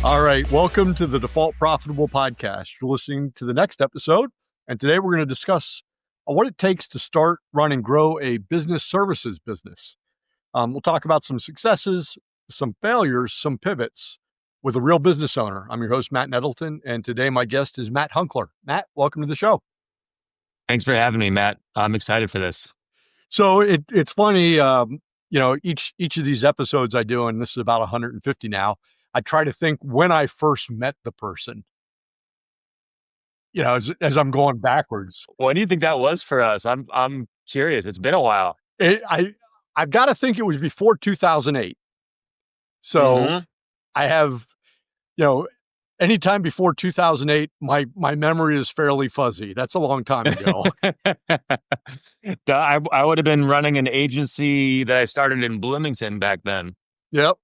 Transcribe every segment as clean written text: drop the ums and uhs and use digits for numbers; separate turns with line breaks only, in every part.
All right, welcome to the Default Profitable Podcast. You're listening to the next episode, and today we're going to discuss what it takes to start, run, and grow a business services business. We'll talk about some successes, some failures, some pivots with a real business owner. I'm your host, Matt Nettleton, and today my guest is Matt Hunckler. Matt, welcome to the show.
Thanks for having me, Matt. I'm excited for this.
So it's funny, each of these episodes I do, and this is about 150 now, I try to think when I first met the person, as I'm going backwards.
When do you think that was for us? I'm curious. It's been a while.
I've got to think it was before 2008. So I have, anytime before 2008, my memory is fairly fuzzy. That's a long time ago.
I would have been running an agency that I started in Bloomington back then.
Yep.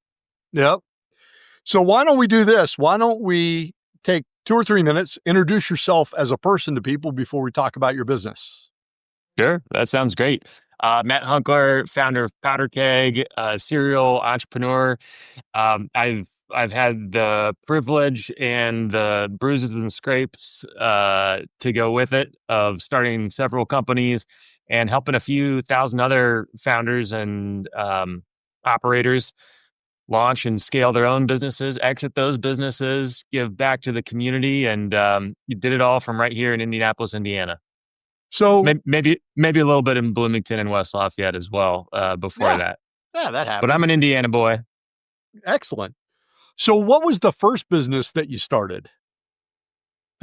So why don't we do this? Why don't we take 2 or 3 minutes, introduce yourself as a person to people before we talk about your business?
Sure. That sounds great. Matt Hunckler, founder of Powderkeg, serial entrepreneur. I've had the privilege and the bruises and scrapes to go with it of starting several companies and helping a few thousand other founders and operators launch and scale their own businesses, exit those businesses, give back to the community, and you did it all from right here in Indianapolis, Indiana.
So
maybe a little bit in Bloomington and West Lafayette as well before that.
Yeah, that happens.
But I'm an Indiana boy.
Excellent. So what was the first business that you started?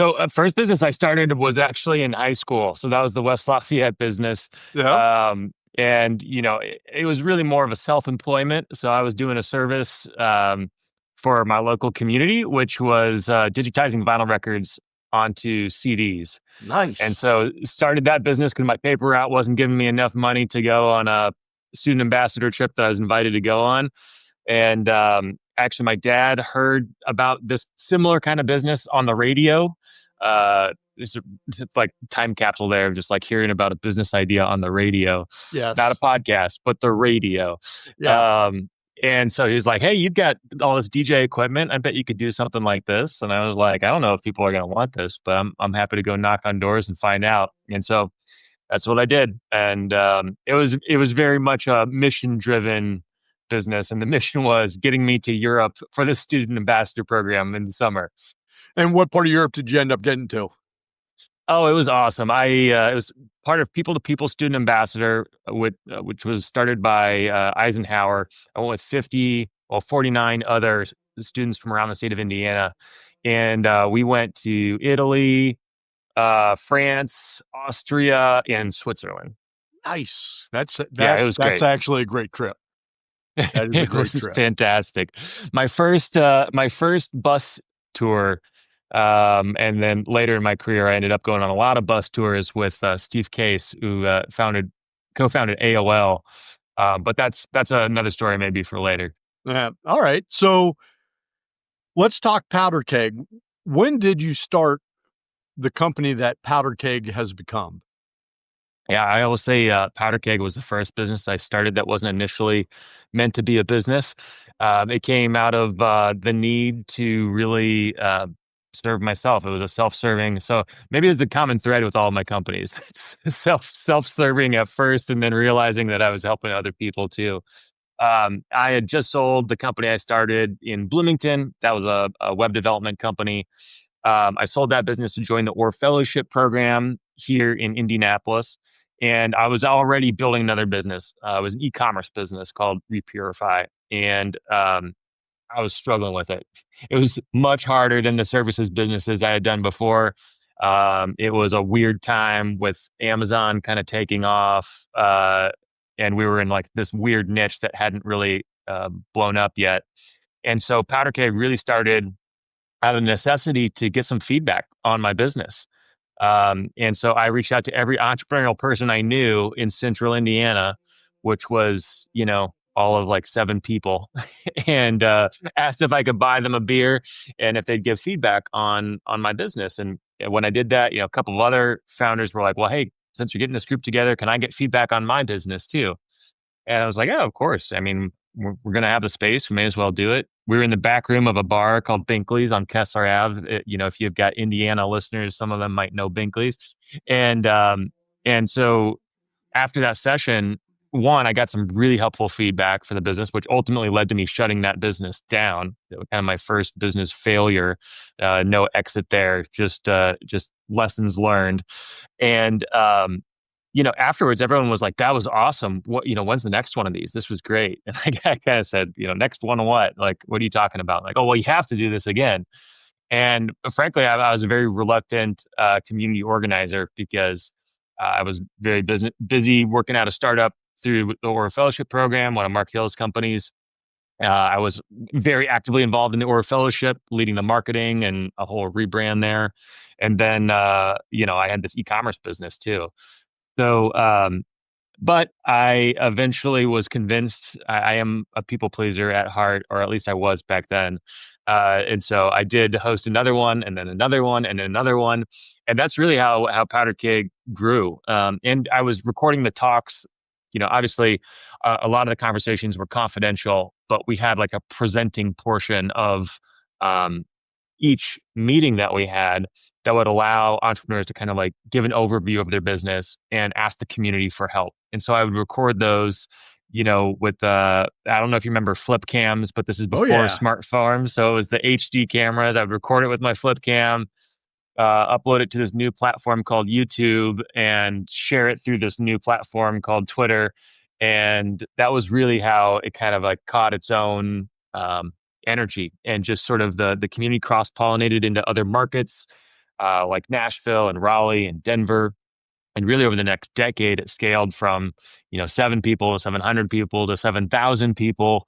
So first business I started was actually in high school. So that was the West Lafayette business.
Yeah.
And, it was really more of a self-employment. So I was doing a service for my local community, which was digitizing vinyl records onto CDs.
Nice.
And so started that business because my paper route wasn't giving me enough money to go on a student ambassador trip that I was invited to go on. And actually, my dad heard about this similar kind of business on the radio. It's like time capsule there, just like hearing about a business idea on the radio.
Yes.
Not a podcast, but the radio.
Yeah.
And so he was like, "Hey, you've got all this DJ equipment. I bet you could do something like this." And I was like, "I don't know if people are going to want this, but I'm happy to go knock on doors and find out." And so that's what I did. And it was very much a mission driven business, and the mission was getting me to Europe for the student ambassador program in the summer.
And what part of Europe did you end up getting to?
Oh, it was awesome. It was part of People to People Student Ambassador, which was started by Eisenhower. I went with 49 other students from around the state of Indiana. And we went to Italy, France, Austria, and Switzerland.
Nice. It was
great.
That's actually a great trip. That is a great trip.
Fantastic. My first bus tour. And then later in my career, I ended up going on a lot of bus tours with Steve Case, who co-founded AOL. But that's another story maybe for later.
Yeah. All right. So let's talk Powderkeg. When did you start the company that Powderkeg has become?
Yeah, I always say Powderkeg was the first business I started that wasn't initially meant to be a business. It came out of the need to really serve myself. It was a self-serving. So maybe it's the common thread with all of my companies. It's self-serving at first, and then realizing that I was helping other people too. I had just sold the company I started in Bloomington. That was a web development company. I sold that business to join the Orr Fellowship program here in Indianapolis. And I was already building another business. It was an e-commerce business called Repurify. And I was struggling with it. It was much harder than the services businesses I had done before. It was a weird time with Amazon kind of taking off. And we were in like this weird niche that hadn't really blown up yet. And so Powderkeg really started out of necessity to get some feedback on my business. And so I reached out to every entrepreneurial person I knew in central Indiana, which was, all of like 7 people, and asked if I could buy them a beer and if they'd give feedback on my business. And when I did that, a couple of other founders were like, well, hey, since you're getting this group together, can I get feedback on my business too? And I was like, "Oh, of course. I mean, we're gonna have the space. We may as well do it." We were in the back room of a bar called Binkley's on Kessler Ave. If you've got Indiana listeners, some of them might know Binkley's. And so after that session, one, I got some really helpful feedback for the business, which ultimately led to me shutting that business down. It was kind of my first business failure. No exit there, just lessons learned. And afterwards, everyone was like, "That was awesome. When's the next one of these? This was great." And I kind of said, "Next one what? Like, what are you talking about?" Like, "Oh, well, you have to do this again." And frankly, I was a very reluctant community organizer because I was very busy working at a startup through the Aura Fellowship program, one of Mark Hill's companies. I was very actively involved in the Aura Fellowship, leading the marketing and a whole rebrand there. And then, I had this e-commerce business too. So, but I eventually was convinced I am a people pleaser at heart, or at least I was back then. And so I did host another one, and then another one, and then another one, and that's really how Powderkeg grew. And I was recording the talks. Obviously, a lot of the conversations were confidential, but we had like a presenting portion of um, each meeting that we had that would allow entrepreneurs to kind of like give an overview of their business and ask the community for help. And so I would record those, with I don't know if you remember flip cams, but this is
Oh
before
yeah.
smartphones. So it was the HD cameras. I would record it with my flip cam, upload it to this new platform called YouTube, and share it through this new platform called Twitter. And that was really how it kind of like caught its own energy, and just sort of the community cross pollinated into other markets like Nashville and Raleigh and Denver. And really over the next decade, it scaled from 7 people to 700 people to 7,000 people,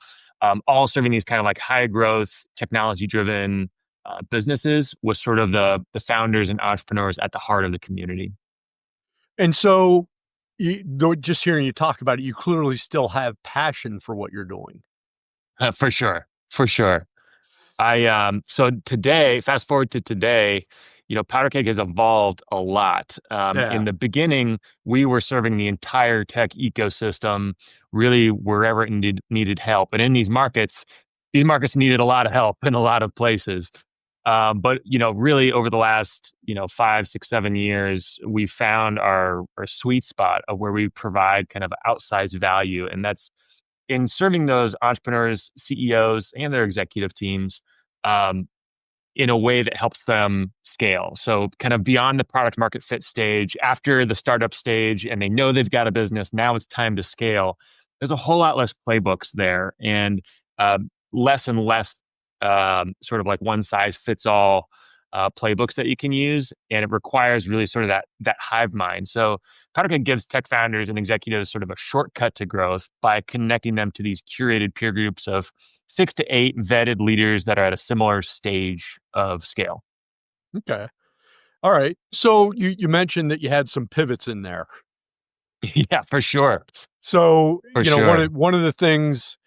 all serving these kind of like high growth, technology driven businesses, with sort of the founders and entrepreneurs at the heart of the community.
And so, though, just hearing you talk about it, you clearly still have passion for what you're doing.
For sure, for sure. So today, fast forward to today, Powder Cake has evolved a lot.
Yeah.
In the beginning, we were serving the entire tech ecosystem, really wherever it needed help. And in these markets needed a lot of help in a lot of places. But really over the last 5, 6, 7 years, we found our sweet spot of where we provide kind of outsized value, and that's in serving those entrepreneurs, CEOs, and their executive teams um, in a way that helps them scale. So, kind of beyond the product market fit stage, after the startup stage, and they know they've got a business, now it's time to scale. There's a whole lot less playbooks there, and less and less sort of like one size fits all playbooks that you can use, and it requires really sort of that hive mind. So Powderkeg gives tech founders and executives sort of a shortcut to growth by connecting them to these curated peer groups of 6 to 8 vetted leaders that are at a similar stage of scale.
Okay. All right. So you mentioned that you had some pivots in there.
Yeah, for sure.
So,
For
one
sure.
of the things,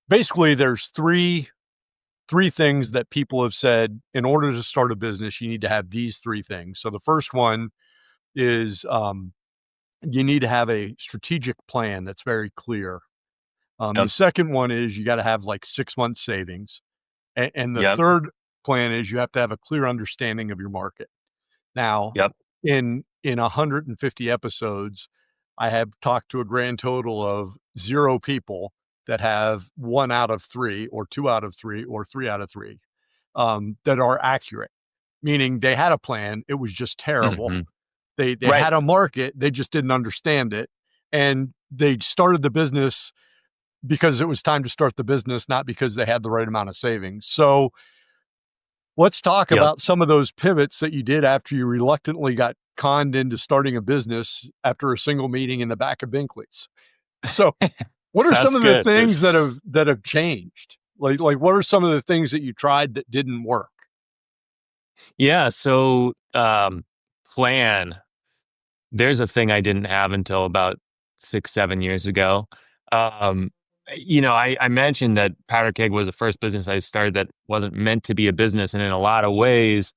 basically there's three things that people have said in order to start a business, you need to have these three things. So the first one is you need to have a strategic plan that's very clear. The
Yep.
second one is you got to have like 6 months savings. And the
Yep.
third plan is you have to have a clear understanding of your market. Now,
Yep.
in 150 episodes, I have talked to a grand total of 0 people that have 1 out of 3 or 2 out of 3 or 3 out of 3, that are accurate, meaning they had a plan, it was just terrible.
Hmm.
They
Right.
had a market, they just didn't understand it, and they started the business because it was time to start the business, not because they had the right amount of savings. So, let's talk
Yep.
about some of those pivots that you did after you reluctantly got conned into starting a business after a single meeting in the back of Binkley's. So, what are some
Sounds
of the
good.
things that have changed? Like what are some of the things that you tried that didn't work?
Yeah. So, plan. There's a thing I didn't have until about 6, 7 years ago. Um, I mentioned that Powder Keg was the first business I started that wasn't meant to be a business. And in a lot of ways,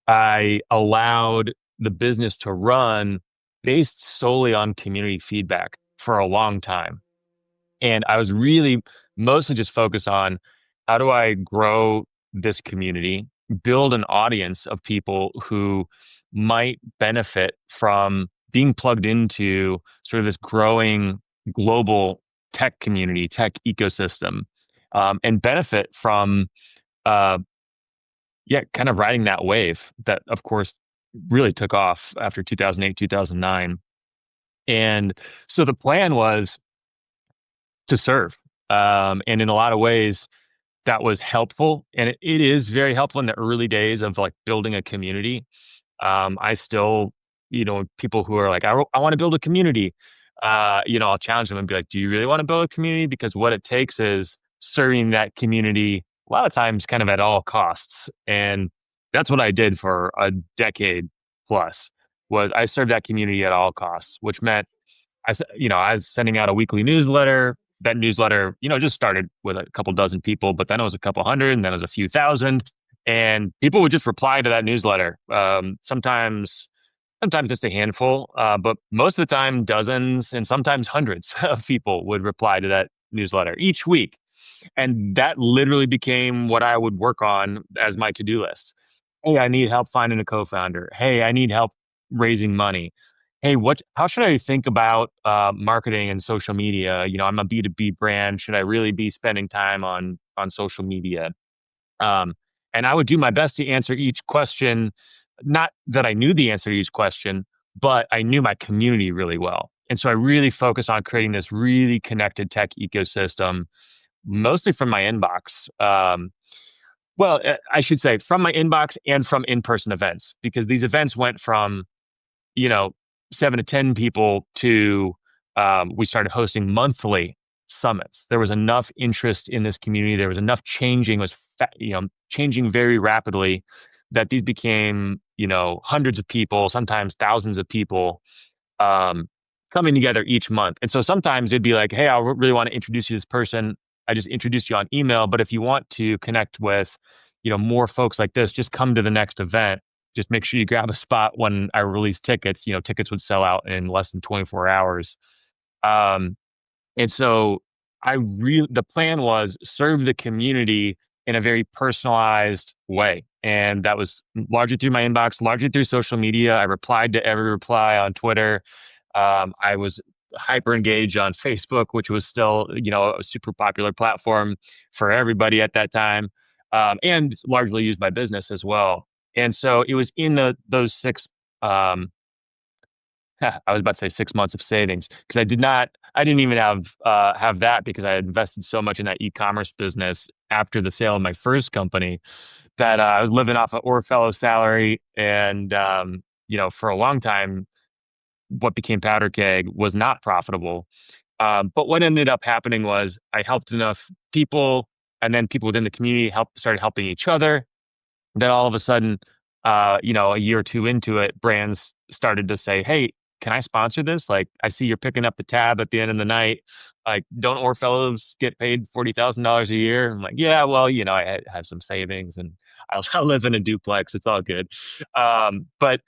I allowed the business to run based solely on community feedback for a long time. And I was really mostly just focused on how do I grow this community, build an audience of people who might benefit from being plugged into sort of this growing global tech community, tech ecosystem, and benefit from, uh, yeah, kind of riding that wave that, of course, really took off after 2008, 2009. And so the plan was to serve. And in a lot of ways, that was helpful. And it is very helpful in the early days of like building a community. I still, people who are like, I want to build a community, I'll challenge them and be like, do you really want to build a community? Because what it takes is serving that community a lot of times kind of at all costs. And that's what I did for a decade plus was I served that community at all costs, which meant I was sending out a weekly newsletter. That newsletter, just started with a couple dozen people, but then it was a couple hundred, and then it was a few thousand, and people would just reply to that newsletter. Sometimes just a handful, but most of the time, dozens and sometimes hundreds of people would reply to that newsletter each week, and that literally became what I would work on as my to-do list. Hey, I need help finding a co-founder. Hey, I need help raising money. Hey, how should I think about marketing and social media? I'm a B2B brand. Should I really be spending time on social media? Um, and I would do my best to answer each question. Not that I knew the answer to each question, but I knew my community really well. And so I really focused on creating this really connected tech ecosystem, mostly from my inbox. I should say from my inbox and from in-person events, because these events went from, you know, 7 to 10 people to we started hosting monthly summits. There was enough interest in this community. There was enough changing very rapidly that these became, hundreds of people, sometimes thousands of people um, coming together each month. And so sometimes it'd be like, hey, I really want to introduce you to this person. I just introduced you on email, but if you want to connect with, more folks like this, just come to the next event. Just make sure you grab a spot when I release tickets. Tickets would sell out in less than 24 hours. Um, and so the plan was serve the community in a very personalized way. And that was largely through my inbox, largely through social media. I replied to every reply on Twitter. I was hyper engaged on Facebook, which was still, a super popular platform for everybody at that time, and largely used by business as well. And so it was in those um, I was about to say 6 months of savings because I didn't even have that because I had invested so much in that e-commerce business after the sale of my first company that I was living off an Orfellow salary. And, for a long time, what became Powderkeg was not profitable. But what ended up happening was I helped enough people, and then people within the community started helping each other. Then all of a sudden, a year or two into it, brands started to say, "Hey, can I sponsor this? Like, I see you're picking up the tab at the end of the night. Like, don't Orfellows get paid $40,000 a year?" I'm like, "Yeah, well, have some savings, and I live in a duplex. It's all good." But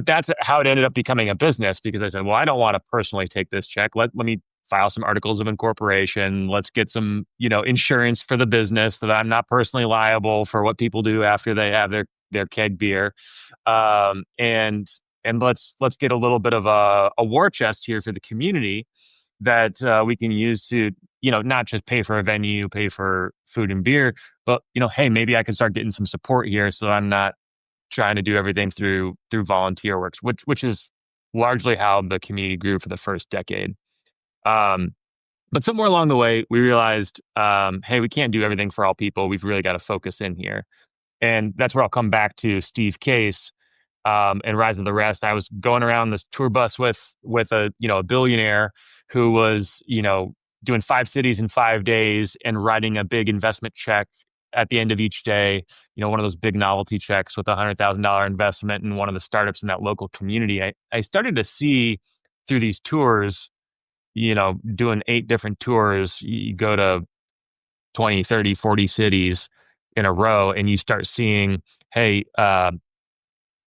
that's how it ended up becoming a business because I said, "Well, I don't want to personally take this check. Let me." File some articles of incorporation. Let's get some, insurance for the business so that I'm not personally liable for what people do after they have their keg beer. And let's get a little bit of a war chest here for the community that we can use to, not just pay for a venue, pay for food and beer, but hey, maybe I can start getting some support here so I'm not trying to do everything through volunteer works, which is largely how the community grew for the first decade. Um, but somewhere along the way, we realized, hey, we can't do everything for all people. We've really got to focus in here. And that's where I'll come back to Steve Case and Rise of the Rest. I was going around this tour bus with a billionaire who was, doing 5 cities in 5 days and writing a big investment check at the end of each day, one of those big novelty checks with $100,000 investment in one of the startups in that local community. I started to see through these tours, doing 8 different tours, you go to 20, 30, 40 cities in a row, and you start seeing, hey, a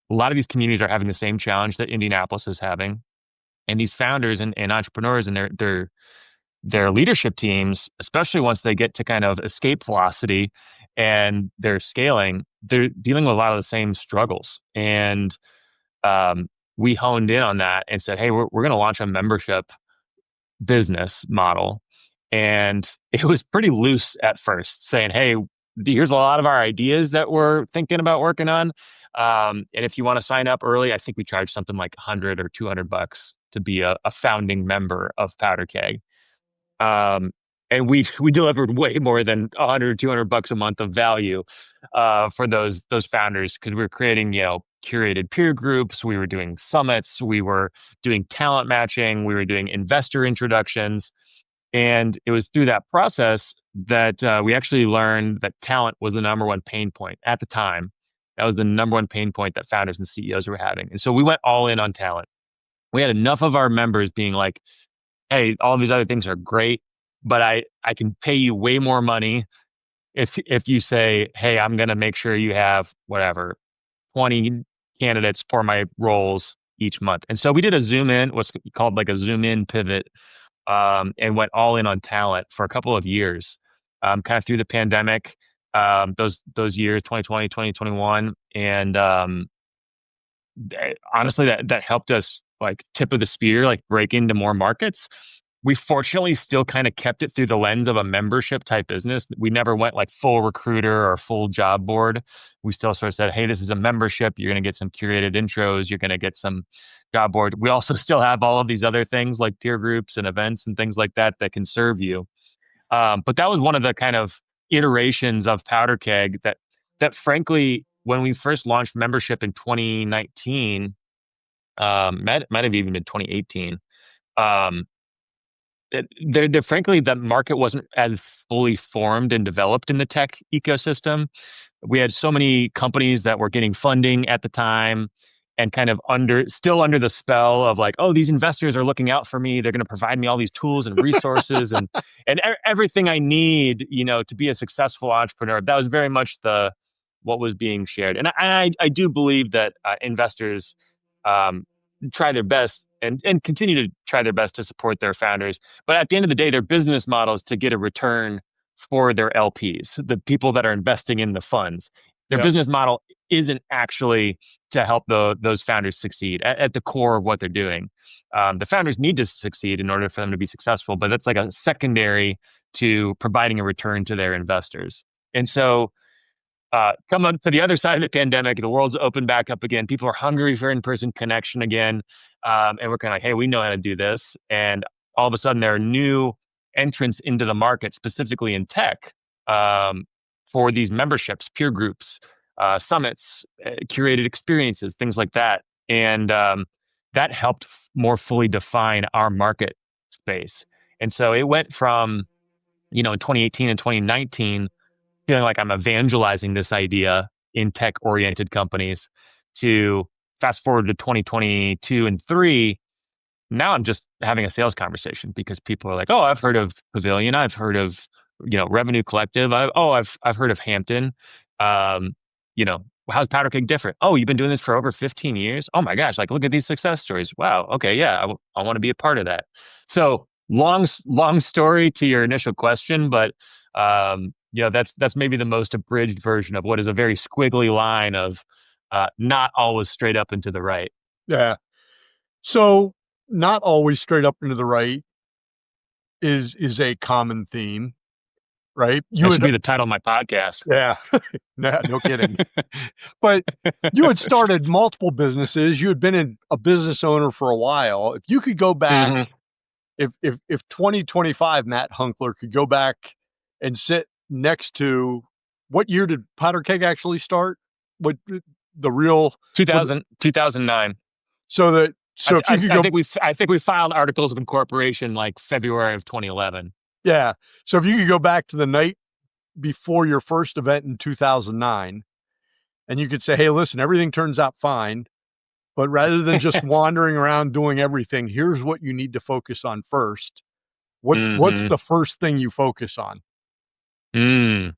lot of these communities are having the same challenge that Indianapolis is having. And these founders and entrepreneurs and their leadership teams, especially once they get to kind of escape velocity and they're scaling, they're dealing with a lot of the same struggles. And um, we honed in on that and said, hey, we're going to launch a membership business model. And it was pretty loose at first, saying, hey, here's a lot of our ideas that we're thinking about working on. And if you want to sign up early, I think we charge something like 100 or $200 to be a founding member of Powderkeg. Um, and we delivered way more than 100 or $200 a month of value for those founders, because we were creating, curated peer groups, we were doing summits, we were doing talent matching, we were doing investor introductions. And it was through that process that we actually learned that talent was the number one pain point at the time. That was the number one pain point that founders and CEOs were having. And so we went all in on talent. We had enough of our members being like, hey, all these other things are great, but I can pay you way more money if you say, hey, I'm going to make sure you have whatever 20 candidates for my roles each month. And so we did a zoom in, what's called like a zoom in pivot, and went all in on talent for a couple of years, kind of through the pandemic, those years, 2020, 2021. And honestly, that helped us like tip of the spear, like break into more markets. We fortunately still kind of kept it through the lens of a membership type business. We never went like full recruiter or full job board. We still sort of said, hey, this is a membership. You're going to get some curated intros. You're going to get some job board. We also still have all of these other things like peer groups and events and things like that that can serve you. But that was one of the kind of iterations of Powderkeg that frankly, when we first launched membership in 2019, might have even been 2018. Um, frankly, the market wasn't as fully formed and developed in the tech ecosystem. We had so many companies that were getting funding at the time and kind of still under the spell of like, oh, these investors are looking out for me. They're going to provide me all these tools and resources and everything I need, to be a successful entrepreneur. That was very much what was being shared. And I do believe that investors um, try their best and continue to try their best to support their founders. But at the end of the day, their business model is to get a return for their LPs, the people that are investing in the funds. Their
Yeah.
business model isn't actually to help those founders succeed at the core of what they're doing. The founders need to succeed in order for them to be successful, but that's like a secondary to providing a return to their investors. And so come on to the other side of the pandemic, the world's opened back up again. People are hungry for in-person connection again. And we're kind of like, hey, we know how to do this. And all of a sudden there are new entrants into the market, specifically in tech, for these memberships, peer groups, summits, curated experiences, things like that. And that helped more fully define our market space. And so it went from, in 2018 and 2019, feeling like I'm evangelizing this idea in tech oriented companies, to fast forward to 2022 and three. Now I'm just having a sales conversation because people are like, oh, I've heard of Pavilion. I've heard of, Revenue Collective. I've heard of Hampton. Um, how's Powderkeg different? Oh, you've been doing this for over 15 years. Oh my gosh. Like, look at these success stories. Wow. Okay. Yeah. I want to be a part of that. So long story to your initial question, but that's maybe the most abridged version of what is a very squiggly line of not always straight up and to the right.
Yeah. So not always straight up and to the right is a common theme, right? You
That should
had
be the title of my podcast.
Yeah. No kidding. But you had started multiple businesses. You had been a business owner for a while. If you could go back,
Mhm.
if 2025 Matt Hunckler could go back and sit next to, what year did Powderkeg actually start? What the real what
2009.
so if you could go
I think we filed articles of incorporation like February of 2011.
Yeah. So if you could go back to the night before your first event in 2009, and you could say, hey, listen, everything turns out fine, but rather than just wandering around doing everything, here's what you need to focus on first. What's
Hmm.
the first thing you focus on?
Mm.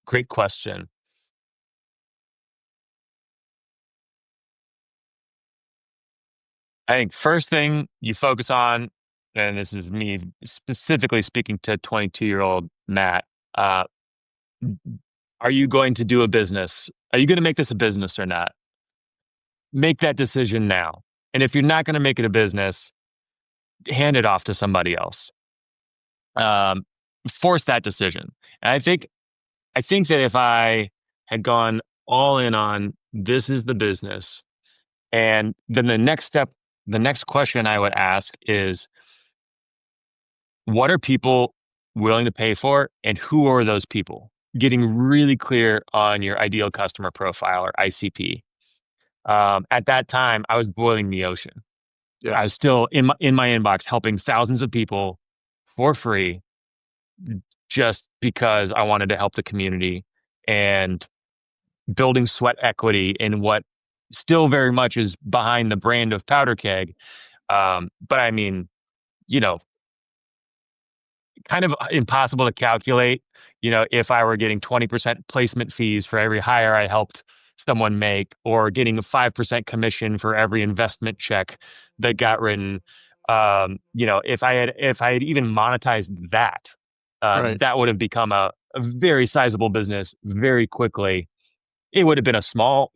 Great question. I think first thing you focus on and this is me specifically speaking to 22-year-old Matt. Uh, are you going to do a business? Are you going to make this a business or not? Make that decision now. And if you're not going to make it a business, hand it off to somebody else. Um, Force that decision. And I think that if I had gone all in on this is the business, and then the next question I would ask is, what are people willing to pay for, and who are those people? Getting really clear on your ideal customer profile or ICP. At that time, I was boiling the ocean.
Yeah.
I was still in my inbox helping thousands of people for free, just because I wanted to help the community and building sweat equity in what still very much is behind the brand of Powderkeg. But I mean, you know, kind of impossible to calculate, if I were getting 20% placement fees for every hire I helped someone make, or getting a 5% commission for every investment check that got written. If I had even monetized that,
Right.
that would have become a very sizable business very quickly. It would have been a small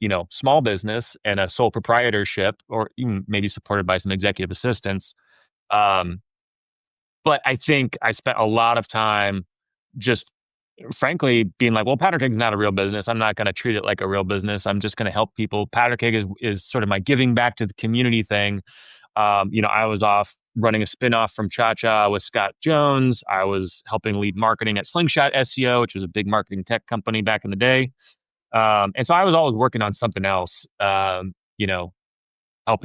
business and a sole proprietorship, or even maybe supported by some executive assistants. Um, but I think I spent a lot of time just frankly being like, well, Powder Keg is not a real business. I'm not going to treat it like a real business. I'm just going to help people. Powder Keg is sort of my giving back to the community thing. I was off running a spinoff from Cha Cha with Scott Jones. I was helping lead marketing at Slingshot SEO, which was a big marketing tech company back in the day. And so I was always working on something else, helping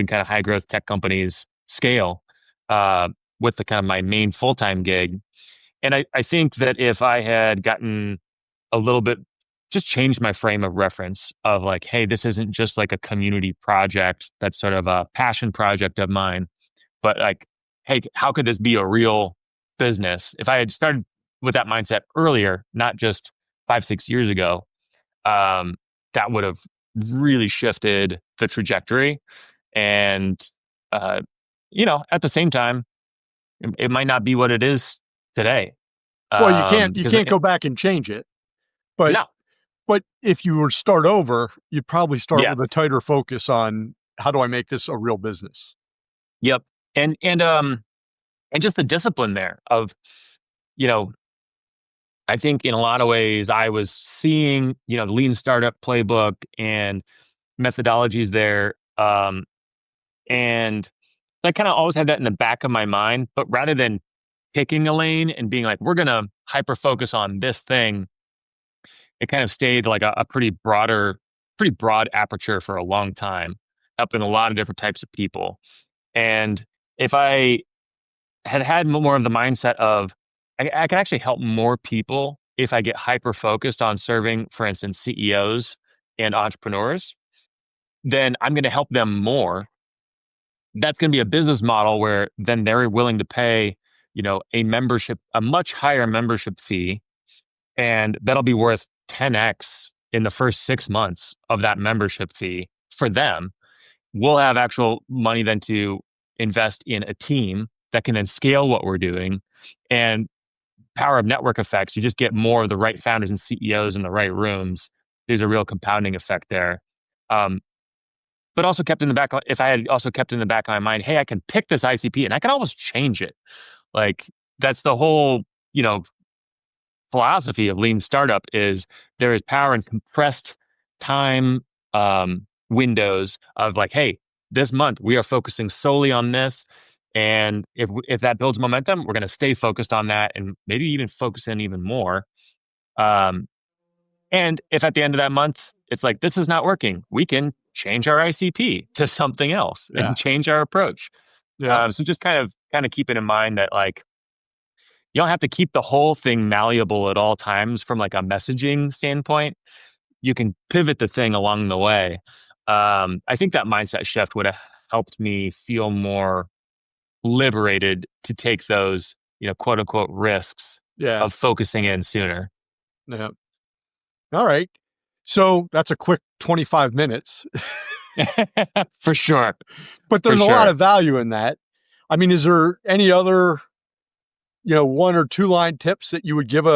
kind of high growth tech companies scale uh, with the kind of my main full time gig. And I think that if I had gotten a little bit, just changed my frame of reference of like, hey, this isn't just like a community project that's sort of a passion project of mine, but like, hey, how could this be a real business? If I had started with that mindset earlier, not just 5, 6 years ago, um, that would have really shifted the trajectory. And, uh, at the same time, it might not be what it is today.
Well, you
Because
can't go back and change it. But
no,
but if you were to start over, you'd probably start
yeah,
with a tighter focus on how do I make this a real business?
yep, and just the discipline there of, you know, I think in a lot of ways I was seeing, the lean startup playbook and methodologies there, and I kind of always had that in the back of my mind. But rather than picking a lane and being like, we're gonna hyper focus on this thing, it kind of stayed like a pretty broad aperture for a long time, helping a lot of different types of people. And if I had more of the mindset of I can actually help more people if I get hyper focused on serving, for instance, CEOs and entrepreneurs, then I'm going to help them more. That's going to be a business model where then they're willing to pay, a much higher membership fee, and that'll be worth 10x in the first 6 months of that membership fee for them. We'll have actual money then to invest in a team that can then scale what we're doing. And power of network effects, you just get more of the right founders and CEOs in the right rooms. There's a real compounding effect there. Um, but also kept in the back, if I had also kept in the back of my mind, hey, I can pick this ICP and I can almost change it. Like that's the whole, you know, philosophy of lean startup is there is power in compressed time windows of like, hey, this month we are focusing solely on this. And if that builds momentum, we're going to stay focused on that and maybe even focus in even more. Um, and if at the end of that month, it's like, this is not working, we can change our ICP to something else
Yeah.
and change our approach.
Yeah.
So just kind of keeping in mind that like, you don't have to keep the whole thing malleable at all times from like a messaging standpoint. You can pivot the thing along the way. I think that mindset shift would have helped me feel more liberated to take those, quote unquote risks
Yeah.
of focusing in sooner.
Yeah. All right. So that's a quick 25 minutes,
For sure.
but
For
there's a lot
sure.
of value in that. I mean, is there any other, one or two line tips that you would give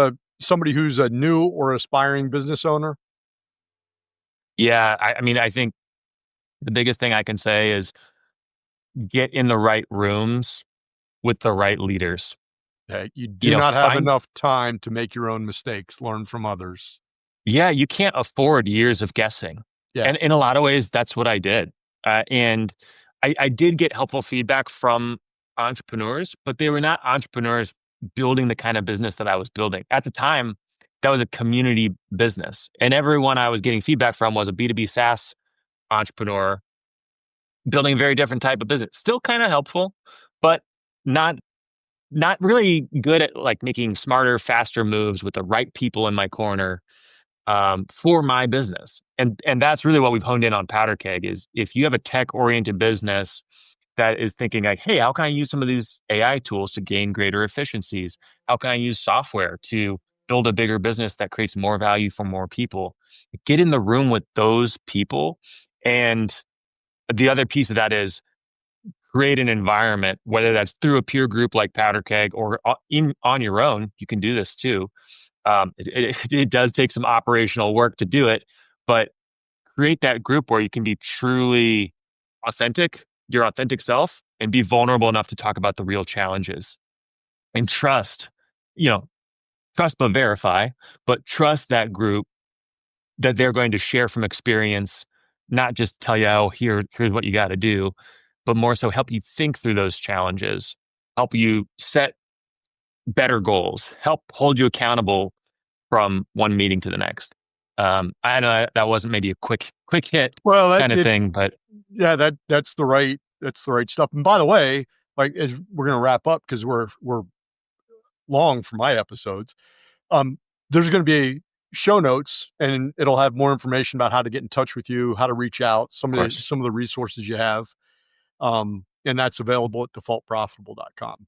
somebody who's a new or aspiring business owner?
Yeah, I mean, I think the biggest thing I can say is get in the right rooms with the right leaders.
That you
You
do
know,
not have
find
enough time to make your own mistakes, learn from others.
Yeah, you can't afford years of guessing.
Yeah.
And in a lot of ways, that's what I did. And I did get helpful feedback from entrepreneurs, but they were not entrepreneurs building the kind of business that I was building. At the time, that was a community business. And everyone I was getting feedback from was a B2B SaaS entrepreneur building a very different type of business. Still kind of helpful, but not not really good at like making smarter, faster moves with the right people in my corner for my business. And that's really what we've honed in on Powderkeg is if you have a tech oriented business that is thinking like, hey, how can I use some of these AI tools to gain greater efficiencies? How can I use software to build a bigger business that creates more value for more people? Get in the room with those people. And the other piece of that is create an environment, whether that's through a peer group like Powderkeg or on your own, you can do this too. It does take some operational work to do it, but create that group where you can be truly authentic, your authentic self, and be vulnerable enough to talk about the real challenges and you know, trust but verify, but trust that group that they're going to share from experience, not just tell you, oh, here's what you got to do, but more so help you think through those challenges, help you set better goals, help hold you accountable from one meeting to the next. I know that wasn't maybe a quick hit
Well,
kind of thing, but
yeah, that's the right stuff. And by the way, like as we're going to wrap up because we're long for my episodes, um, there's going to be show notes and it'll have more information about how to get in touch with you, how to reach out,
of course,
some of the resources you have. And that's available at defaultprofitable.com.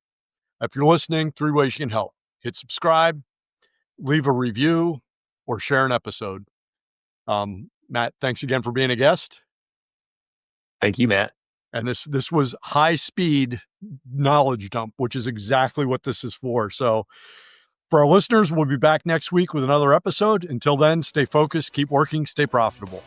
If you're listening, three ways you can help: hit subscribe, leave a review, or share an episode. Matt, thanks again for being a guest.
thank you, Matt.
And this was high speed knowledge dump, which is exactly what this is for. So for our listeners, we'll be back next week with another episode. Until then, stay focused, keep working, stay profitable.